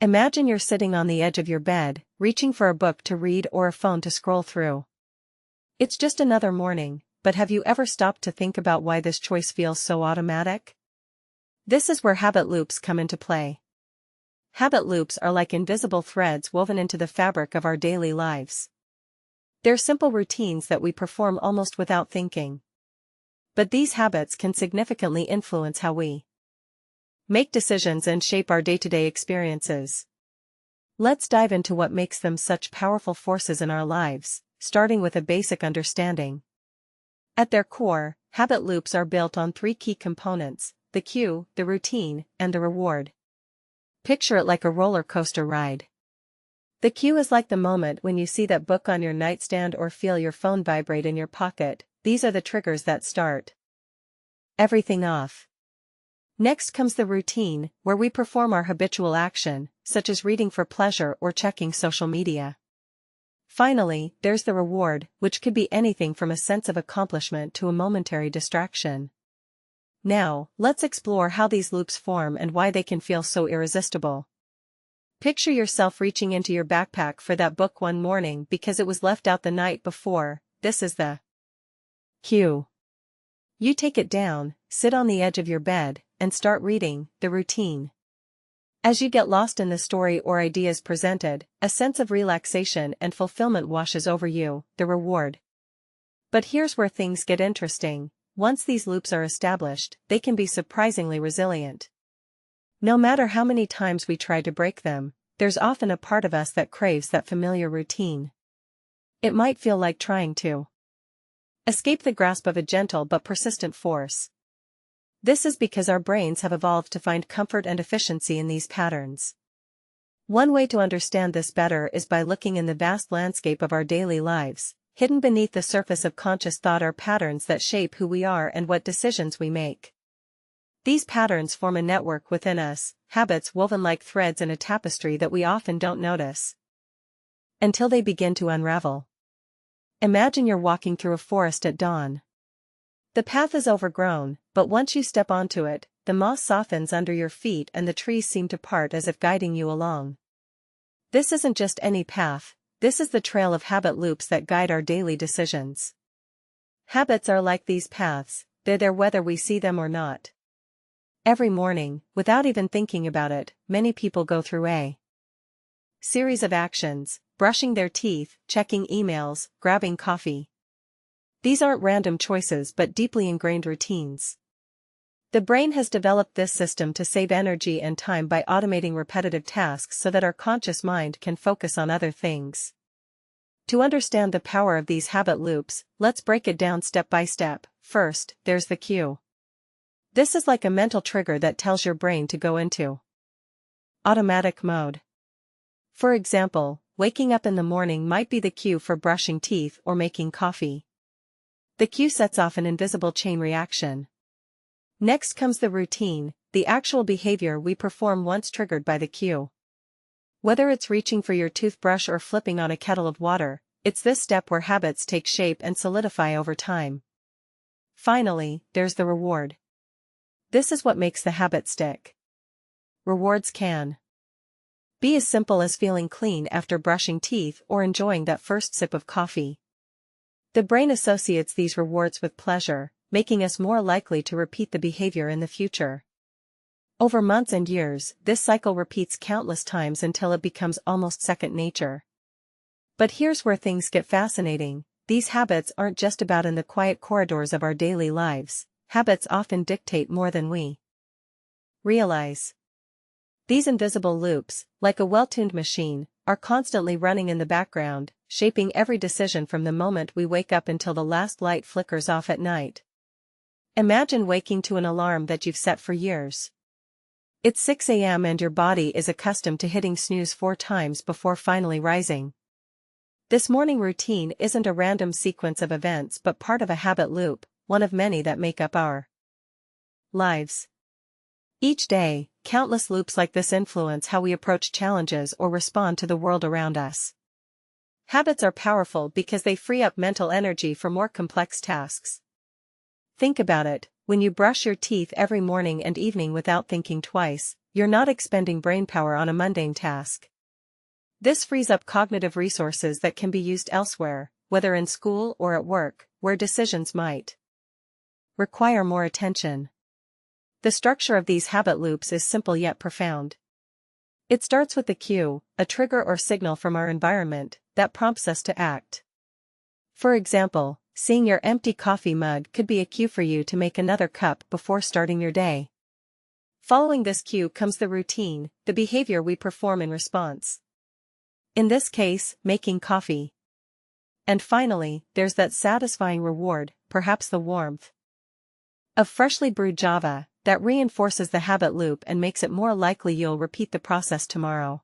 Imagine you're sitting on the edge of your bed, reaching for a book to read or a phone to scroll through. It's just another morning, but have you ever stopped to think about why this choice feels so automatic? This is where habit loops come into play. Habit loops are like invisible threads woven into the fabric of our daily lives. They're simple routines that we perform almost without thinking. But these habits can significantly influence how we make decisions and shape our day-to-day experiences. Let's dive into what makes them such powerful forces in our lives, starting with a basic understanding. At their core, habit loops are built on three key components: the cue, the routine, and the reward. Picture it like a roller coaster ride. The cue is like the moment when you see that book on your nightstand or feel your phone vibrate in your pocket. These are the triggers that start everything off. Next comes the routine, where we perform our habitual action, such as reading for pleasure or checking social media. Finally, there's the reward, which could be anything from a sense of accomplishment to a momentary distraction. Now, let's explore how these loops form and why they can feel so irresistible. Picture yourself reaching into your backpack for that book one morning because it was left out the night before. This is the cue. You take it down, sit on the edge of your bed, and start reading. The routine. As you get lost in the story or ideas presented, a sense of relaxation and fulfillment washes over you. The reward. But here's where things get interesting. Once these loops are established, they can be surprisingly resilient. No matter how many times we try to break them, there's often a part of us that craves that familiar routine. It might feel like trying to escape the grasp of a gentle but persistent force. This is because our brains have evolved to find comfort and efficiency in these patterns. One way to understand this better is by looking in the vast landscape of our daily lives. Hidden beneath the surface of conscious thought are patterns that shape who we are and what decisions we make. These patterns form a network within us, habits woven like threads in a tapestry that we often don't notice until they begin to unravel. Imagine you're walking through a forest at dawn. The path is overgrown, but once you step onto it, the moss softens under your feet and the trees seem to part as if guiding you along. This isn't just any path, this is the trail of habit loops that guide our daily decisions. Habits are like these paths, they're there whether we see them or not. Every morning, without even thinking about it, many people go through a series of actions: brushing their teeth, checking emails, grabbing coffee. These aren't random choices but deeply ingrained routines. The brain has developed this system to save energy and time by automating repetitive tasks so that our conscious mind can focus on other things. To understand the power of these habit loops, let's break it down step by step. First, there's the cue. This is like a mental trigger that tells your brain to go into automatic mode. For example, waking up in the morning might be the cue for brushing teeth or making coffee. The cue sets off an invisible chain reaction. Next comes the routine, the actual behavior we perform once triggered by the cue. Whether it's reaching for your toothbrush or flipping on a kettle of water, it's this step where habits take shape and solidify over time. Finally, there's the reward. This is what makes the habit stick. Rewards can be as simple as feeling clean after brushing teeth or enjoying that first sip of coffee. The brain associates these rewards with pleasure, making us more likely to repeat the behavior in the future. Over months and years, this cycle repeats countless times until it becomes almost second nature. But here's where things get fascinating. These habits aren't just about in the quiet corridors of our daily lives. Habits often dictate more than we realize. These invisible loops, like a well-tuned machine, are constantly running in the background, shaping every decision from the moment we wake up until the last light flickers off at night. Imagine waking to an alarm that you've set for years. It's 6 a.m. and your body is accustomed to hitting snooze 4 times before finally rising. This morning routine isn't a random sequence of events but part of a habit loop, one of many that make up our lives. Each day, countless loops like this influence how we approach challenges or respond to the world around us. Habits are powerful because they free up mental energy for more complex tasks. Think about it, when you brush your teeth every morning and evening without thinking twice, you're not expending brainpower on a mundane task. This frees up cognitive resources that can be used elsewhere, whether in school or at work, where decisions might require more attention. The structure of these habit loops is simple yet profound. It starts with the cue, a trigger or signal from our environment, that prompts us to act. For example, seeing your empty coffee mug could be a cue for you to make another cup before starting your day. Following this cue comes the routine, the behavior we perform in response. In this case, making coffee. And finally, there's that satisfying reward, perhaps the warmth of freshly brewed java, that reinforces the habit loop and makes it more likely you'll repeat the process tomorrow.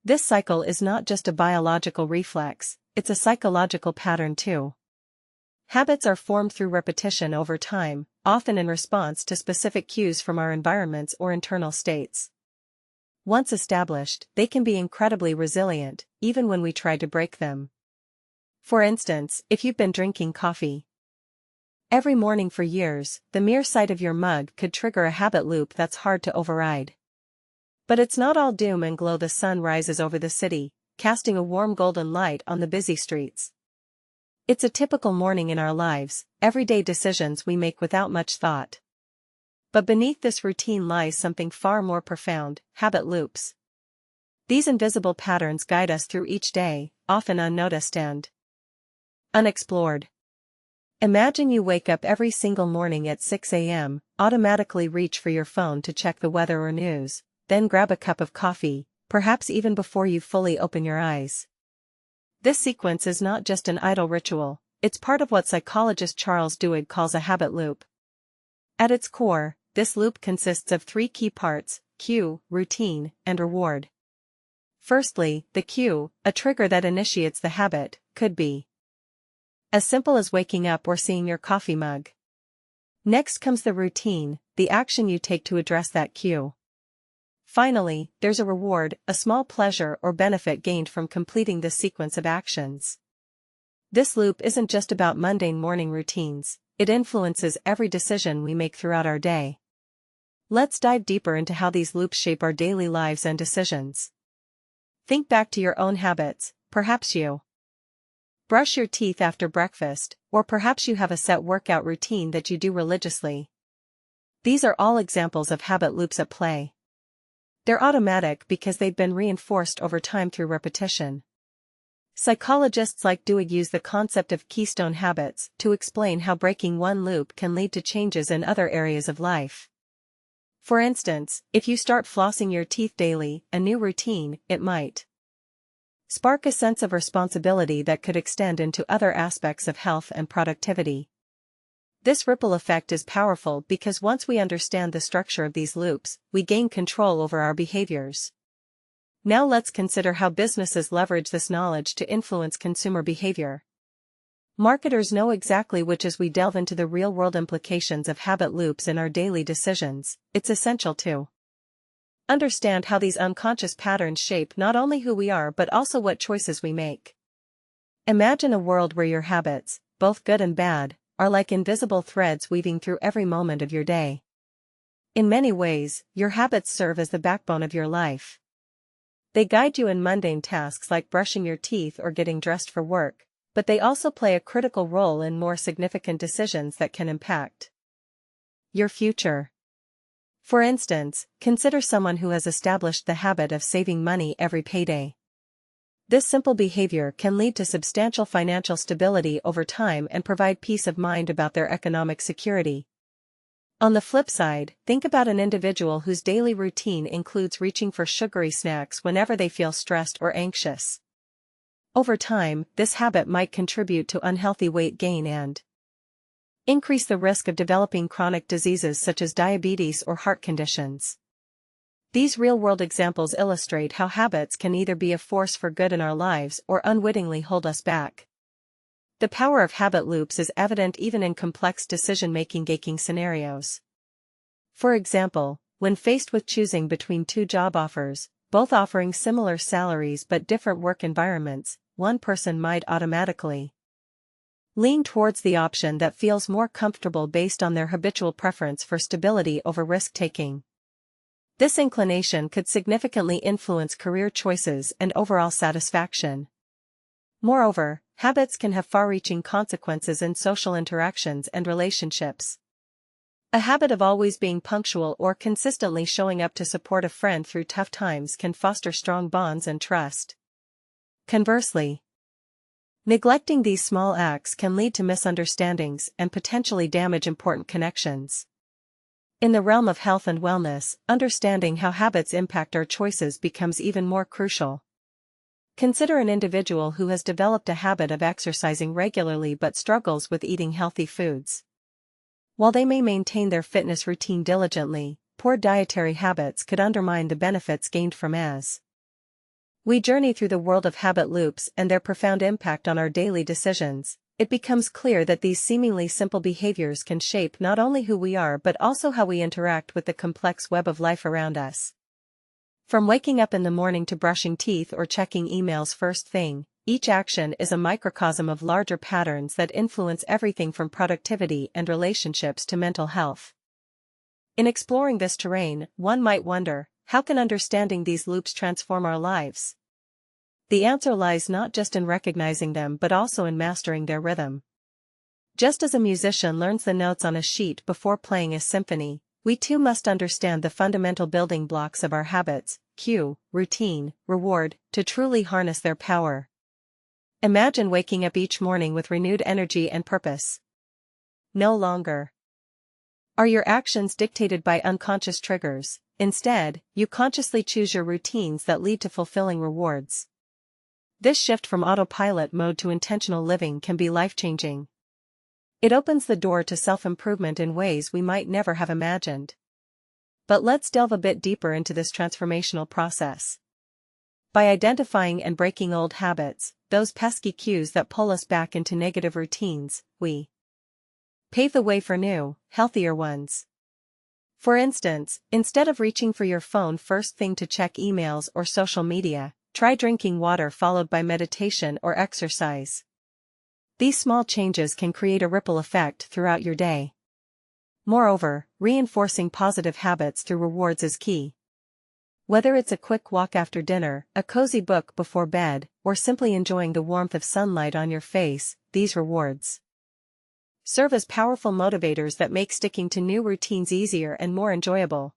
This cycle is not just a biological reflex, it's a psychological pattern too. Habits are formed through repetition over time, often in response to specific cues from our environments or internal states. Once established, they can be incredibly resilient, even when we try to break them. For instance, if you've been drinking coffee every morning for years, the mere sight of your mug could trigger a habit loop that's hard to override. But it's not all doom and gloom. The sun rises over the city, casting a warm golden light on the busy streets. It's a typical morning in our lives, everyday decisions we make without much thought. But beneath this routine lies something far more profound: habit loops. These invisible patterns guide us through each day, often unnoticed and unexplored. Imagine you wake up every single morning at 6 a.m., automatically reach for your phone to check the weather or news, then grab a cup of coffee, perhaps even before you fully open your eyes. This sequence is not just an idle ritual, it's part of what psychologist Charles Duhigg calls a habit loop. At its core, this loop consists of three key parts: cue, routine, and reward. Firstly, the cue, a trigger that initiates the habit, could be as simple as waking up or seeing your coffee mug. Next comes the routine, the action you take to address that cue. Finally, there's a reward, a small pleasure or benefit gained from completing this sequence of actions. This loop isn't just about mundane morning routines, it influences every decision we make throughout our day. Let's dive deeper into how these loops shape our daily lives and decisions. Think back to your own habits. Perhaps you brush your teeth after breakfast, or perhaps you have a set workout routine that you do religiously. These are all examples of habit loops at play. They're automatic because they've been reinforced over time through repetition. Psychologists like Duhigg use the concept of keystone habits to explain how breaking one loop can lead to changes in other areas of life. For instance, if you start flossing your teeth daily, a new routine, it might spark a sense of responsibility that could extend into other aspects of health and productivity. This ripple effect is powerful because once we understand the structure of these loops, we gain control over our behaviors. Now let's consider how businesses leverage this knowledge to influence consumer behavior. Marketers know exactly which. As we delve into the real-world implications of habit loops in our daily decisions, it's essential to understand how these unconscious patterns shape not only who we are but also what choices we make. Imagine a world where your habits, both good and bad, are like invisible threads weaving through every moment of your day. In many ways, your habits serve as the backbone of your life. They guide you in mundane tasks like brushing your teeth or getting dressed for work, but they also play a critical role in more significant decisions that can impact your future. For instance, consider someone who has established the habit of saving money every payday. This simple behavior can lead to substantial financial stability over time and provide peace of mind about their economic security. On the flip side, think about an individual whose daily routine includes reaching for sugary snacks whenever they feel stressed or anxious. Over time, this habit might contribute to unhealthy weight gain and increase the risk of developing chronic diseases such as diabetes or heart conditions. These real-world examples illustrate how habits can either be a force for good in our lives or unwittingly hold us back. The power of habit loops is evident even in complex decision-making scenarios. For example, when faced with choosing between two job offers, both offering similar salaries but different work environments, one person might automatically lean towards the option that feels more comfortable based on their habitual preference for stability over risk-taking. This inclination could significantly influence career choices and overall satisfaction. Moreover, habits can have far-reaching consequences in social interactions and relationships. A habit of always being punctual or consistently showing up to support a friend through tough times can foster strong bonds and trust. Conversely, neglecting these small acts can lead to misunderstandings and potentially damage important connections. In the realm of health and wellness, understanding how habits impact our choices becomes even more crucial. Consider an individual who has developed a habit of exercising regularly but struggles with eating healthy foods. While they may maintain their fitness routine diligently, poor dietary habits could undermine the benefits gained from as we journey through the world of habit loops and their profound impact on our daily decisions. It becomes clear that these seemingly simple behaviors can shape not only who we are but also how we interact with the complex web of life around us. From waking up in the morning to brushing teeth or checking emails first thing, each action is a microcosm of larger patterns that influence everything from productivity and relationships to mental health. In exploring this terrain, one might wonder, how can understanding these loops transform our lives? The answer lies not just in recognizing them but also in mastering their rhythm. Just as a musician learns the notes on a sheet before playing a symphony, we too must understand the fundamental building blocks of our habits: cue, routine, reward, to truly harness their power. Imagine waking up each morning with renewed energy and purpose. No longer are your actions dictated by unconscious triggers. Instead, you consciously choose your routines that lead to fulfilling rewards. This shift from autopilot mode to intentional living can be life-changing. It opens the door to self-improvement in ways we might never have imagined. But let's delve a bit deeper into this transformational process. By identifying and breaking old habits, those pesky cues that pull us back into negative routines, we pave the way for new, healthier ones. For instance, instead of reaching for your phone first thing to check emails or social media, try drinking water followed by meditation or exercise. These small changes can create a ripple effect throughout your day. Moreover, reinforcing positive habits through rewards is key. Whether it's a quick walk after dinner, a cozy book before bed, or simply enjoying the warmth of sunlight on your face, these rewards serve as powerful motivators that make sticking to new routines easier and more enjoyable.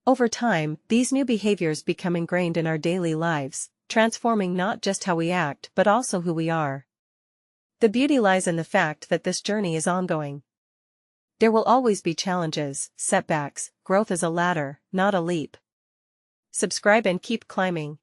Over time, these new behaviors become ingrained in our daily lives, transforming not just how we act but also who we are. The beauty lies in the fact that this journey is ongoing. There will always be challenges, setbacks. Growth is a ladder, not a leap. Subscribe and keep climbing.